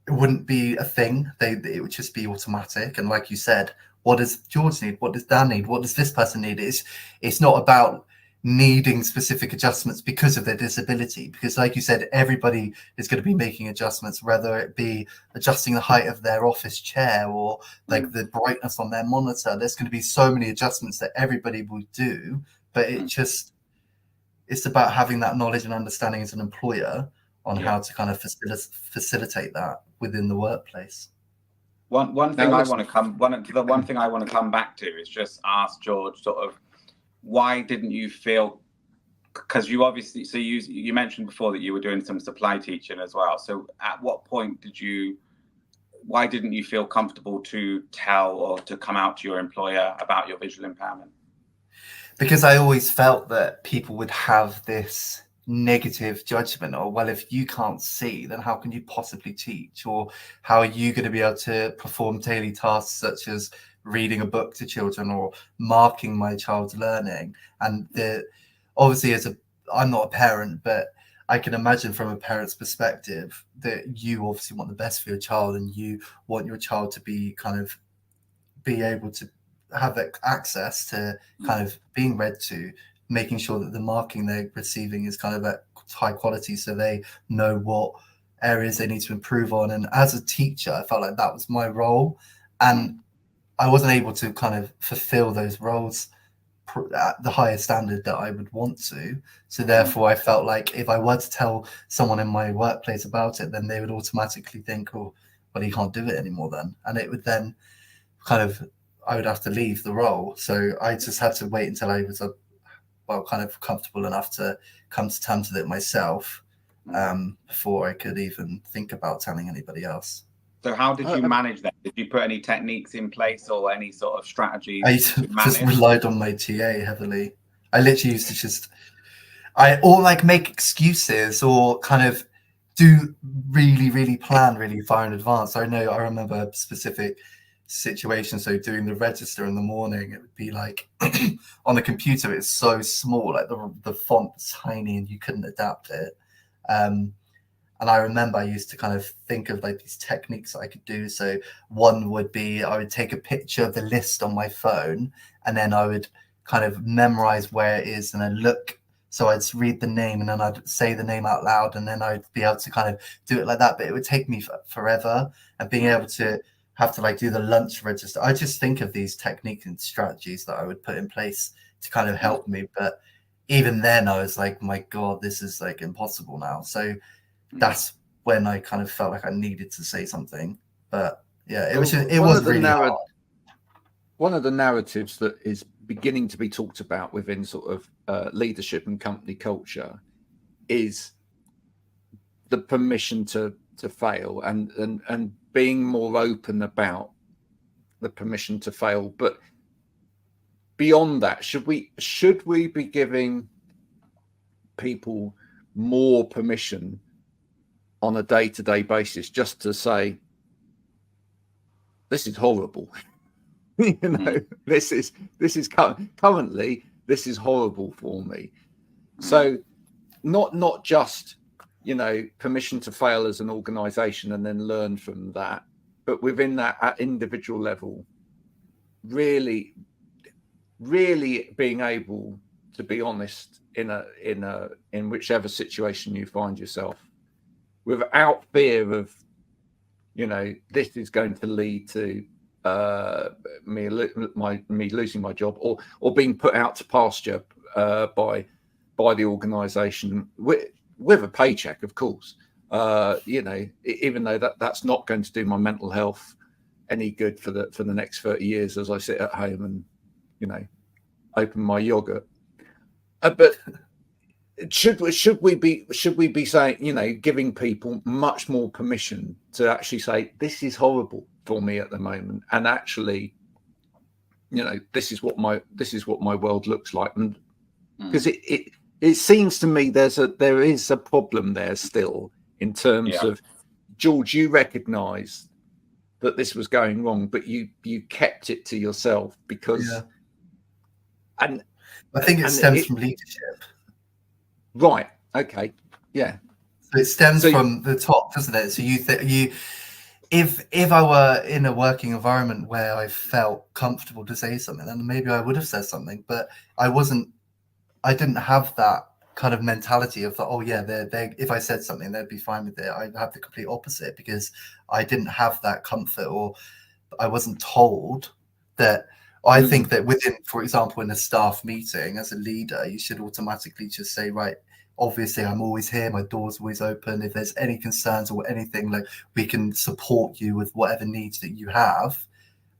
it wouldn't be a thing. It would just be automatic. And like you said, what does George need? What does Dan need? What does this person need? It's not about needing specific adjustments because of their disability. Because like you said, everybody is going to be making adjustments, whether it be adjusting the height of their office chair or like the brightness on their monitor. There's going to be so many adjustments that everybody will do, but it's about having that knowledge and understanding as an employer on how to kind of facilitate that within the workplace. One thing I want to come back to is just ask George, sort of, why didn't you feel, because you obviously, so you mentioned before that you were doing some supply teaching as well. So at what point why didn't you feel comfortable to tell or to come out to your employer about your visual impairment? Because I always felt that people would have this negative judgment, or, well, if you can't see, then how can you possibly teach? Or how are you going to be able to perform daily tasks such as reading a book to children or marking my child's learning? And obviously, I'm not a parent, but I can imagine from a parent's perspective that you obviously want the best for your child, and you want your child to be able to have access to kind of being read to, making sure that the marking they're receiving is kind of at high quality, so they know what areas they need to improve on. And as a teacher, I felt like that was my role, and I wasn't able to kind of fulfill those roles at the highest standard that I would want to. So therefore, I felt like if I were to tell someone in my workplace about it, then they would automatically think, oh, well, he can't do it anymore then. And it would then kind of, I would have to leave the role. So I just had to wait until I was kind of comfortable enough to come to terms with it myself, before I could even think about telling anybody else. So how did you Um, manage that? Did you put any techniques in place or any sort of strategies I to just manage? relied on my TA heavily. I literally used to just, or like make excuses or kind of do really plan really far in advance. I remember a specific situation. So doing the register in the morning, it would be like on the computer, it's so small, like the font was tiny and you couldn't adapt it. And I remember I used to kind of think of like these techniques that I could do. So one would be I would take a picture of the list on my phone and then I would kind of memorize where it is and then look. So I'd read the name and then I'd say the name out loud and then I'd be able to kind of do it like that. But it would take me forever. And being able to have to like do the lunch register, I just think of these techniques and strategies that I would put in place to kind of help me. But even then I was like, my God, this is like impossible now. So that's when I kind of felt like I needed to say something. But yeah, it was really hard. One of the narratives that is beginning to be talked about within sort of leadership and company culture is the permission to fail and being more open about the permission to fail. But beyond that, should we be giving people more permission on a day-to-day basis just to say, this is horrible? You know, this is currently this is horrible for me. So not just, you know, permission to fail as an organization and then learn from that, but within that at individual level, really being able to be honest in whichever situation you find yourself, without fear of, you know, this is going to lead to me losing my job or being put out to pasture by the organisation with a paycheck, of course. You know, even though that's not going to do my mental health any good for the next 30 years as I sit at home and, you know, open my yogurt. But should we be saying, you know, giving people much more permission to actually say, this is horrible for me at the moment, and actually, you know, this is what my world looks like. And because it seems to me there is a problem there still in terms of, George, you recognise that this was going wrong, but you kept it to yourself because and I think it stems from leadership. Right. Okay. Yeah. So it stems from the top, doesn't it? So if I were in a working environment where I felt comfortable to say something, then maybe I would have said something. But I didn't have that kind of mentality of, oh yeah, if I said something, they'd be fine with it. I have the complete opposite because I didn't have that comfort, or I wasn't told that. I think that within, for example, in a staff meeting, as a leader, you should automatically just say, right, obviously I'm always here, my door's always open. If there's any concerns or anything, like, we can support you with whatever needs that you have,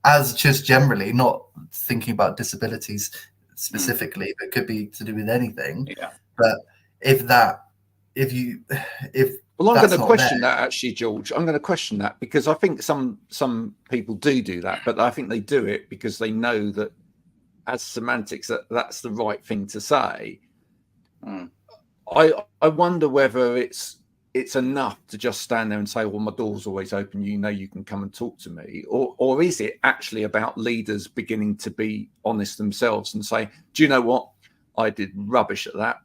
as just generally, not thinking about disabilities specifically, but it could be to do with anything. But well, I'm going to question that, actually, George. I'm going to question that because I think some people do that, but I think they do it because they know that as semantics that's the right thing to say. I wonder whether it's enough to just stand there and say, well, my door's always open, you know, you can come and talk to me, or is it actually about leaders beginning to be honest themselves and say, do you know what, I did rubbish at that.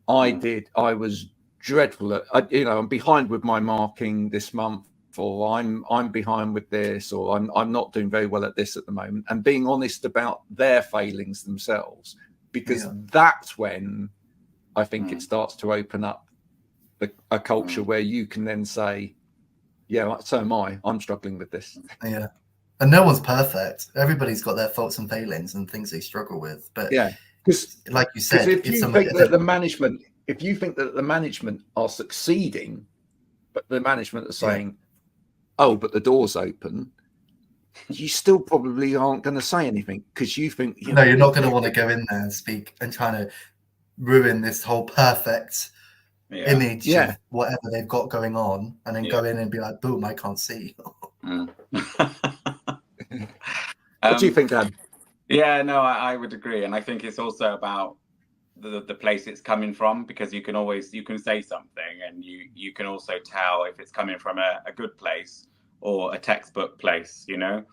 I was dreadful at, you know, I'm behind with my marking this month, or I'm behind with this, or I'm not doing very well at this at the moment, and being honest about their failings themselves, because that's when I think it starts to open up a culture where you can then say, yeah, so am I'm struggling with this. Yeah. And no one's perfect. Everybody's got their faults and failings and things they struggle with. But because, like you said, if you think that the management are succeeding, but the management are saying, oh, but the door's open, you still probably aren't going to say anything because you think, you're not going to want to go in there and speak and trying to ruin this whole perfect image of whatever they've got going on, and then go in and be like, boom, I can't see. Mm. What do you think, Dan? Yeah, no, I would agree, and I think it's also about the place it's coming from, because you can say something, and you can also tell if it's coming from a good place or a textbook place, you know.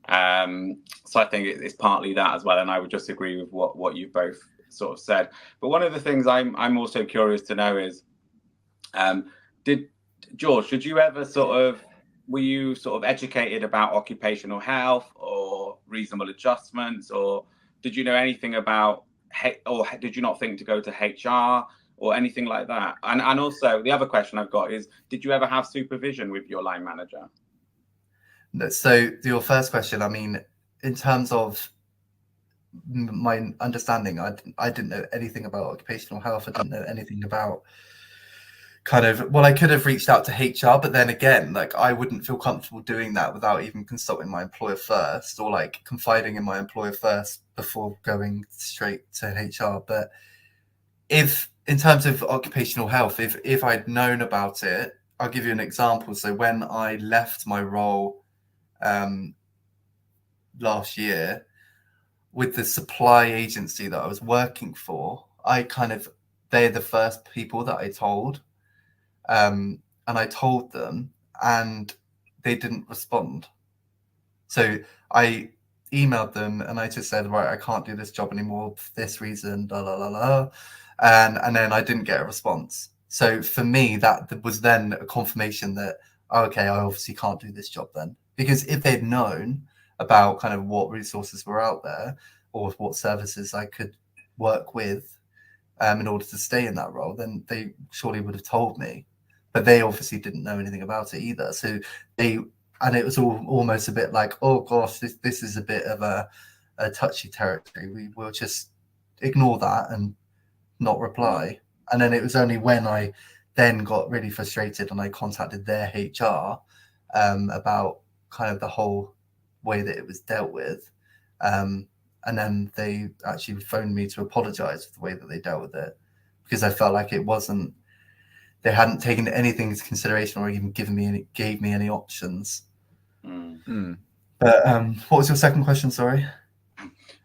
So I think it's partly that as well, and I would just agree with what you've both sort of said. But one of the things I'm also curious to know is, did you ever were you sort of educated about occupational health or reasonable adjustments, or did you know anything about, or did you not think to go to HR or anything like that? And also the other question I've got is, did you ever have supervision with your line manager? So your first question, I mean, in terms of my understanding, I didn't know anything about occupational health. I didn't know anything about I could have reached out to HR, but then again, like, I wouldn't feel comfortable doing that without even consulting my employer first, or like confiding in my employer first before going straight to HR. But if in terms of occupational health, if I'd known about it, I'll give you an example. So when I left my role last year with the supply agency that I was working for, they're the first people that I told. And I told them, and they didn't respond. So I emailed them, and I just said, right, I can't do this job anymore for this reason, la la la la, and then I didn't get a response. So for me, that was then a confirmation that, okay, I obviously can't do this job then, because if they'd known about kind of what resources were out there or what services I could work with in order to stay in that role, then they surely would have told me. But they obviously didn't know anything about it either. So and it was almost a bit like, oh gosh, this is a bit of a touchy territory. We will just ignore that and not reply. And then it was only when I then got really frustrated and I contacted their HR about kind of the whole way that it was dealt with. And then they actually phoned me to apologize for the way that they dealt with it, because I felt like they hadn't taken anything into consideration or even gave me any options. But what was your second question? Sorry.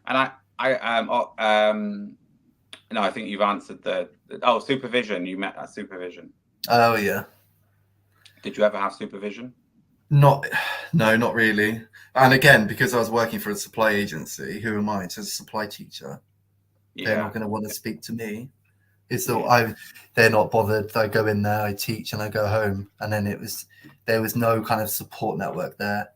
And no, I think you've answered supervision. You met that supervision. Oh yeah. Did you ever have supervision? No, not really. And again, because I was working for a supply agency, who am I? As a supply teacher, they're not going to want to speak to me. They're not bothered. I go in there, I teach, and I go home. And then there was no kind of support network there.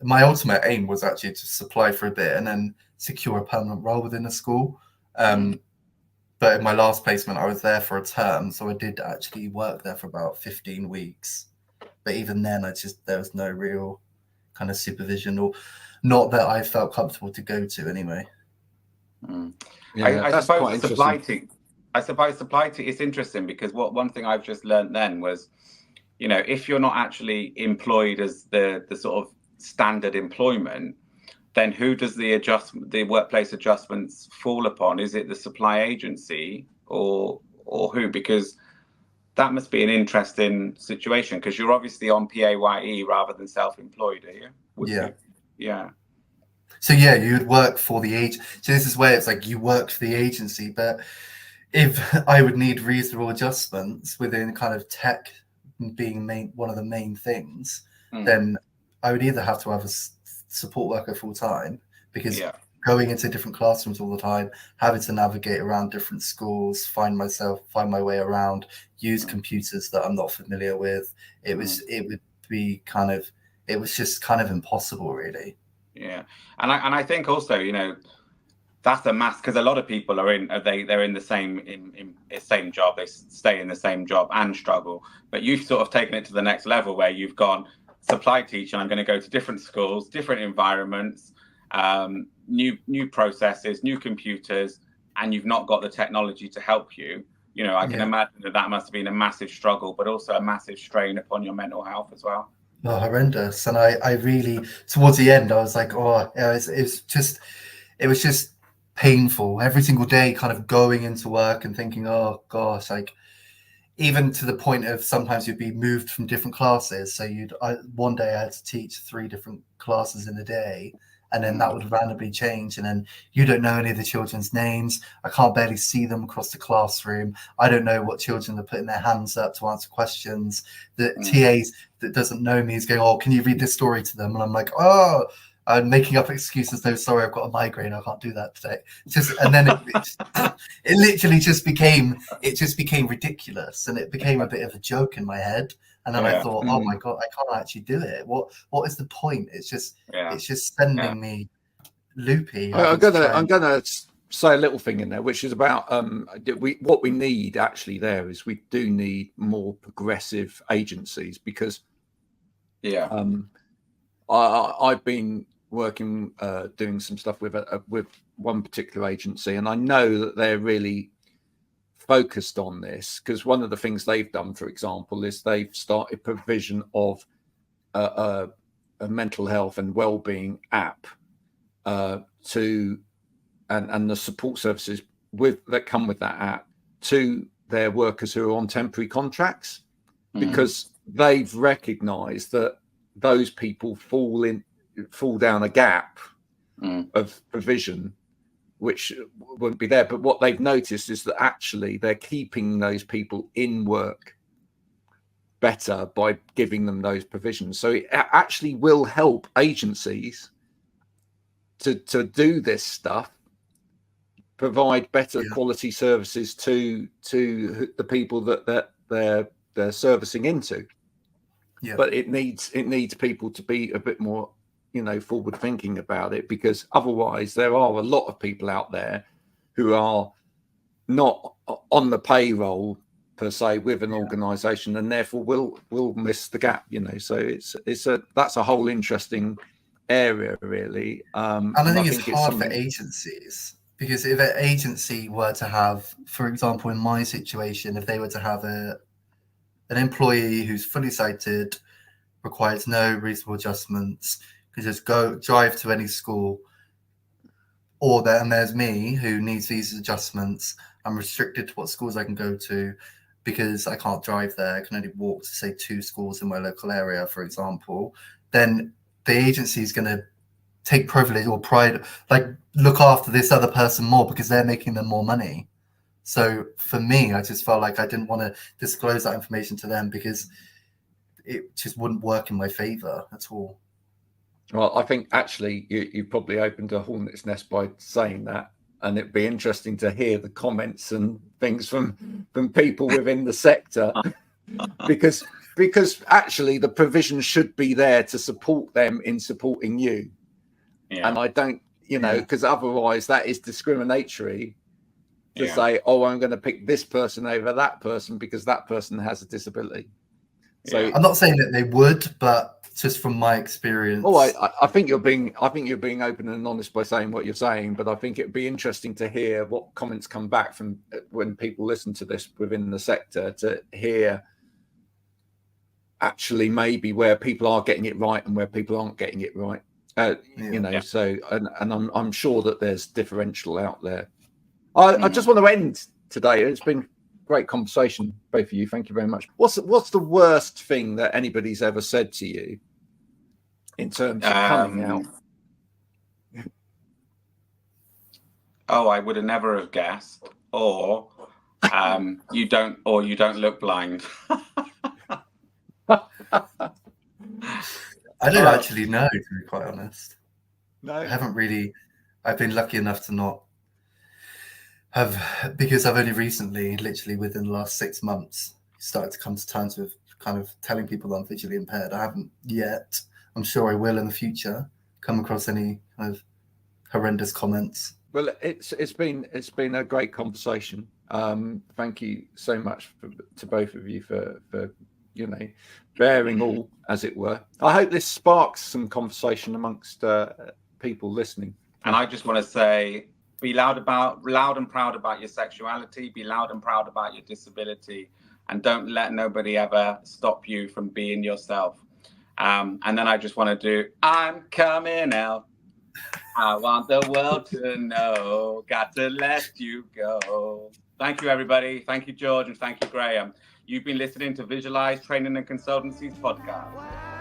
My ultimate aim was actually to supply for a bit and then secure a permanent role within the school. But in my last placement, I was there for a term, so I did actually work there for about 15 weeks. But even then, there was no real kind of supervision, or not that I felt comfortable to go to anyway. Yeah, I suppose supply team. It's interesting, because one thing I've just learned then was, you know, if you're not actually employed as the sort of standard employment, then who does the workplace adjustments fall upon? Is it the supply agency or who? Because that must be an interesting situation, because you're obviously on PAYE rather than self-employed, are you? Yeah. So yeah, you would work for the agency. So this is where it's like you work for the agency, but if I would need reasonable adjustments within kind of tech being one of the main things, then I would either have to have a support worker full time, because going into different classrooms all the time, having to navigate around different schools, find my way around, use computers that I'm not familiar with. It was just kind of impossible, really. Yeah, and I think also, you know, that's a mass, because a lot of people they're in the same job, they stay in the same job and struggle. But you've sort of taken it to the next level, where you've gone supply teacher, I'm going to go to different schools, different environments, new processes, new computers, and you've not got the technology to help you. You know, I can imagine that must have been a massive struggle, but also a massive strain upon your mental health as well. Oh, horrendous. And I really, towards the end, I was like, it was just painful every single day, kind of going into work and thinking, oh gosh, like even to the point of sometimes you'd be moved from different classes. So one day I had to teach 3 different classes in a day, and then that would randomly change. And then you don't know any of the children's names. I can't barely see them across the classroom. I don't know what children are putting their hands up to answer questions. The TAs that doesn't know me is going, oh, can you read this story to them? And I'm like, oh, I'm making up excuses. No, sorry, I've got a migraine. I can't do that today. And then it literally just became ridiculous, and it became a bit of a joke in my head. And then I thought, oh my God, I can't actually do it. What is the point? It's just sending me loopy. I'm gonna say a little thing in there, which is about what we need actually there is we do need more progressive agencies, because I've been working doing some stuff with one particular agency, and I know that they're really focused on this, because one of the things they've done, for example, is they've started provision of a mental health and well-being app to and the support services that come with that app to their workers who are on temporary contracts, because they've recognized that those people fall down a gap of provision which wouldn't be there. But what they've noticed is that actually they're keeping those people in work better by giving them those provisions. So it actually will help agencies to do this stuff, provide better quality services to the people that they're servicing into. But it needs people to be a bit more, forward thinking about it, because otherwise there are a lot of people out there who are not on the payroll per se with an organization, and therefore will miss the gap, so that's a whole interesting area, really. And I think it's hard for agencies, because if an agency were to have, for example, in my situation, if they were to have an employee who's fully sighted, requires no reasonable adjustments, can just drive to any school, and there's me who needs these adjustments. I'm restricted to what schools I can go to because I can't drive there. I can only walk to, say, 2 schools in my local area, for example. Then the agency is going to take privilege or pride, like look after this other person more because they're making them more money. So for me, I just felt like I didn't want to disclose that information to them because it just wouldn't work in my favor at all. Well, I think actually you probably opened a hornet's nest by saying that, and it'd be interesting to hear the comments and things from people within the sector, because actually the provision should be there to support them in supporting you. And I don't, because otherwise that is discriminatory to say, oh, I'm going to pick this person over that person because that person has a disability. So I'm not saying that they would, but just from my experience. Oh, I think you're being open and honest by saying what you're saying, but I think it'd be interesting to hear what comments come back from when people listen to this within the sector, to hear actually maybe where people are getting it right and where people aren't getting it right. So and I'm sure that there's differential out there. I just want to end today. It's been great conversation, both of you. Thank you very much. What's the worst thing that anybody's ever said to you in terms of coming out? Oh, I would have never have guessed. Or you don't look blind. I don't actually know, to be quite honest. No, I haven't really. I've been lucky enough to not have, because I've only recently, literally within the last 6 months, started to come to terms with kind of telling people that I'm visually impaired. I haven't yet. I'm sure I will in the future come across any kind of horrendous comments. Well, it's been a great conversation. Thank you so much to both of you for bearing all, as it were. I hope this sparks some conversation amongst people listening. And I just want to say, be loud and proud about your sexuality, be loud and proud about your disability, and don't let nobody ever stop you from being yourself. And then I just want to do, I'm coming out. I want the world to know, got to let you go. Thank you, everybody. Thank you, George, and thank you, Graham. You've been listening to Visualize Training and Consultancies podcast.